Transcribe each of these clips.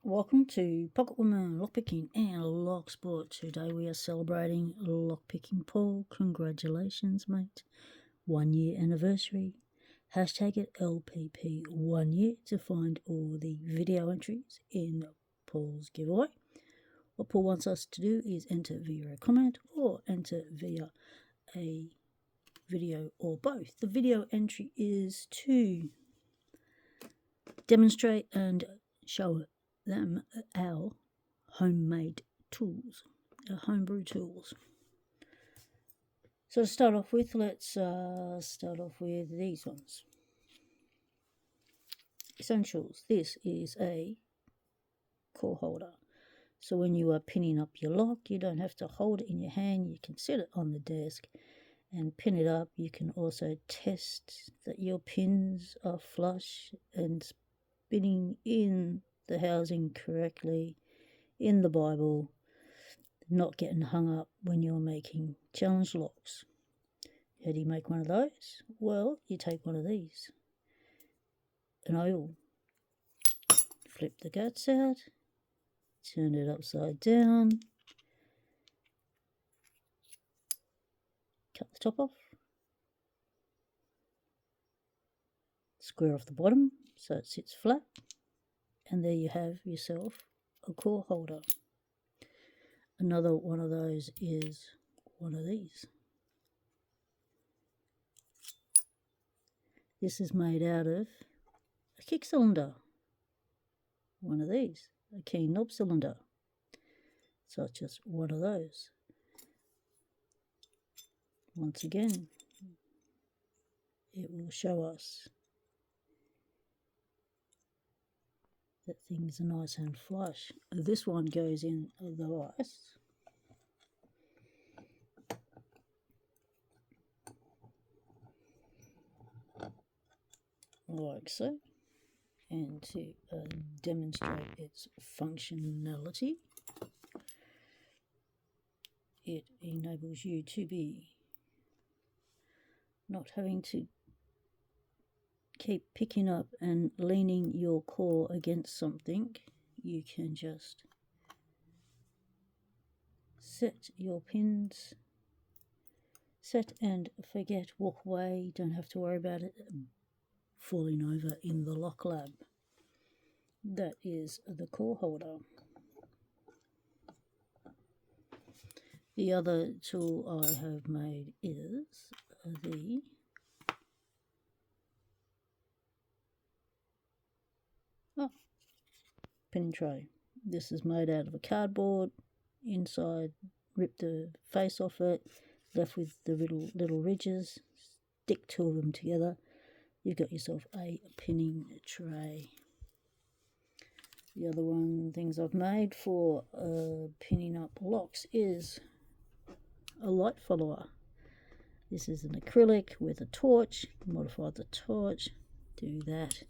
Welcome to Pocket Woman Lockpicking and Locksport. Today we are celebrating Lockpicking Paul. Congratulations, mate. 1 year anniversary. Hashtag it LPP 1 year to find all the video entries in Paul's giveaway. What Paul wants us to do is enter via a comment or enter via a video or both. The video entry is to demonstrate and show them our homemade tools, our homebrew tools. So to start off with, let's start off with these ones. Essentials. This is a core holder. So when you are pinning up your lock, you don't have to hold it in your hand. You can set it on the desk and pin it up. You can also test that your pins are flush and spinning in the housing correctly in the Bible, not getting hung up when you're making challenge locks. How do you make one of those? Well, you take one of these, an oil, flip the guts out, turn it upside down, cut the top off, square off the bottom so it sits flat, and there you have yourself a core holder. Another one of those is one of these. This is made out of a kick cylinder. One of these, a key knob cylinder, such as one of those. Once again, it will show us that things are nice and flush. This one goes in the vise. Like so. And to demonstrate its functionality, it enables you to be not having to keep picking up and leaning your core against something. You can just set your pins, set and forget, walk away, don't have to worry about it falling over in the lock lab. That is the core holder. The other tool I have made is the pinning tray. This is made out of a cardboard. Inside, rip the face off it, left with the little ridges. Stick two of them together. You've got yourself a pinning tray. The other things I've made for pinning up locks is a light follower. This is an acrylic with a torch. Modify the torch. Do that.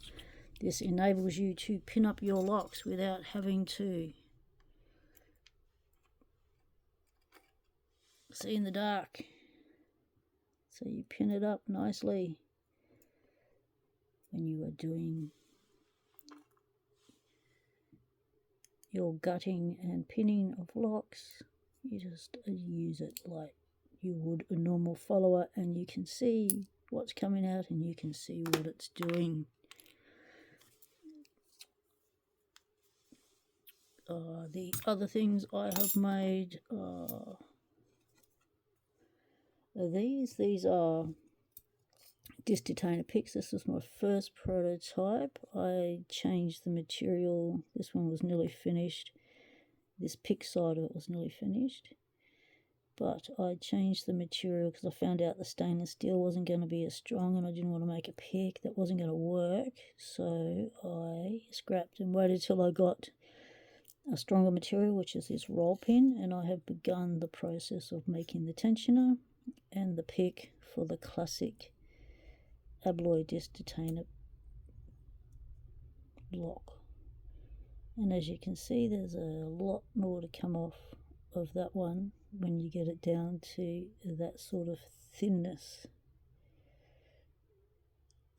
This enables you to pin up your locks without having to see in the dark. So you pin it up nicely when you are doing your gutting and pinning of locks. You just use it like you would a normal follower, and you can see what's coming out and you can see what it's doing. The other things I have made are these. These are disc detainer picks. This was my first prototype. I changed the material. This one was nearly finished. This pick side of it was nearly finished. But I changed the material because I found out the stainless steel wasn't going to be as strong, and I didn't want to make a pick that wasn't going to work. So I scrapped and waited till I got a stronger material, which is this roll pin, and I have begun the process of making the tensioner and the pick for the classic alloy disc detainer lock. And as you can see, there's a lot more to come off of that one when you get it down to that sort of thinness.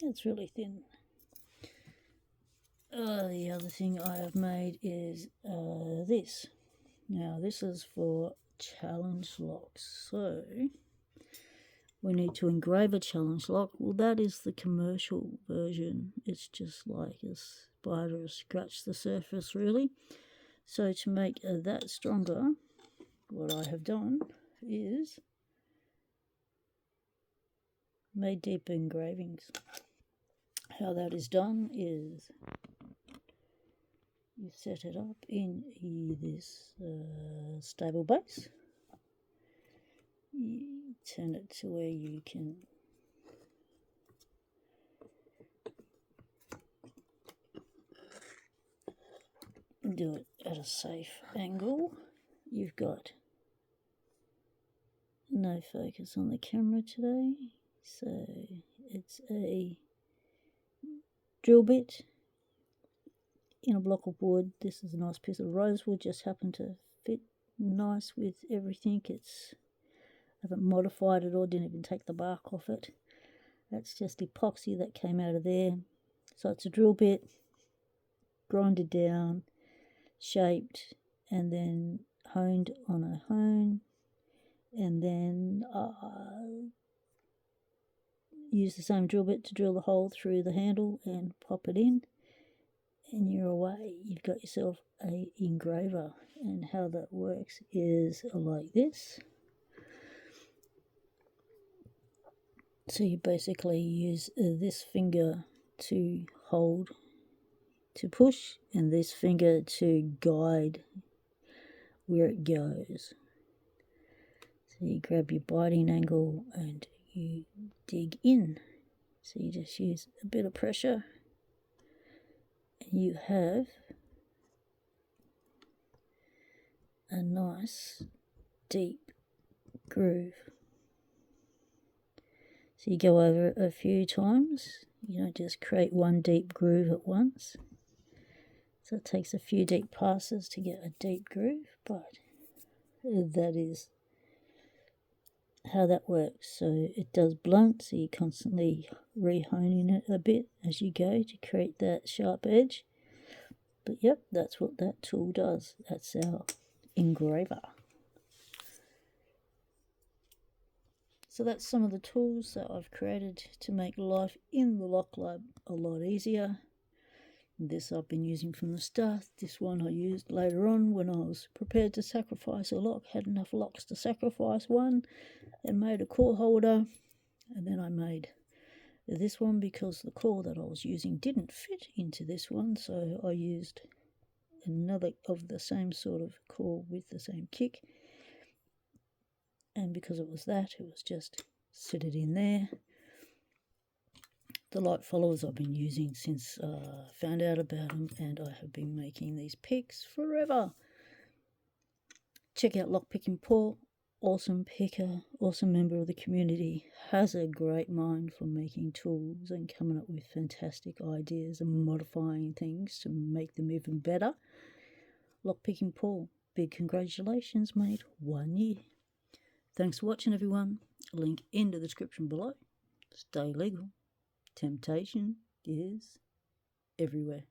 It's really thin. The other thing I have made is this. Now this is for challenge locks. So we need to engrave a challenge lock. Well, that is the commercial version. It's just like a spider scratched the surface, really. So to make that stronger, what I have done is made deep engravings. How that is done is you set it up in this stable base. You turn it to where you can do it at a safe angle. You've got no focus on the camera today, so it's a drill bit in a block of wood. This is a nice piece of rosewood, just happened to fit nice with everything. I haven't modified it or didn't even take the bark off it. That's just epoxy that came out of there. So it's a drill bit, grinded down, shaped, and then honed on a hone, and then use the same drill bit to drill the hole through the handle and pop it in, and you're away. You've got yourself a engraver. And how that works is like this. So you basically use this finger to hold, to push, and this finger to guide where it goes. So you grab your biting angle and you dig in. So you just use a bit of pressure and you have a nice deep groove. So you go over it a few times. You don't just create one deep groove at once. So it takes a few deep passes to get a deep groove, but that is how that works. So it does blunt, so you're constantly re-honing it a bit as you go to create that sharp edge. But yep, that's what that tool does. That's our engraver. So that's some of the tools that I've created to make life in the lock lab a lot easier. This I've been using from the start. This one I used later on when I was prepared to sacrifice a lock. Had enough locks to sacrifice one and made a core holder. And then I made this one because the core that I was using didn't fit into this one. So I used another of the same sort of core with the same kick. And because it was just sit it in there. The light followers I've been using since I found out about them, and I have been making these picks forever. Check out Lockpicking Paul, awesome picker, awesome member of the community, has a great mind for making tools and coming up with fantastic ideas and modifying things to make them even better. Lockpicking Paul, big congratulations mate, 1 year. Thanks for watching everyone. Link in the description below. Stay legal. Temptation is everywhere.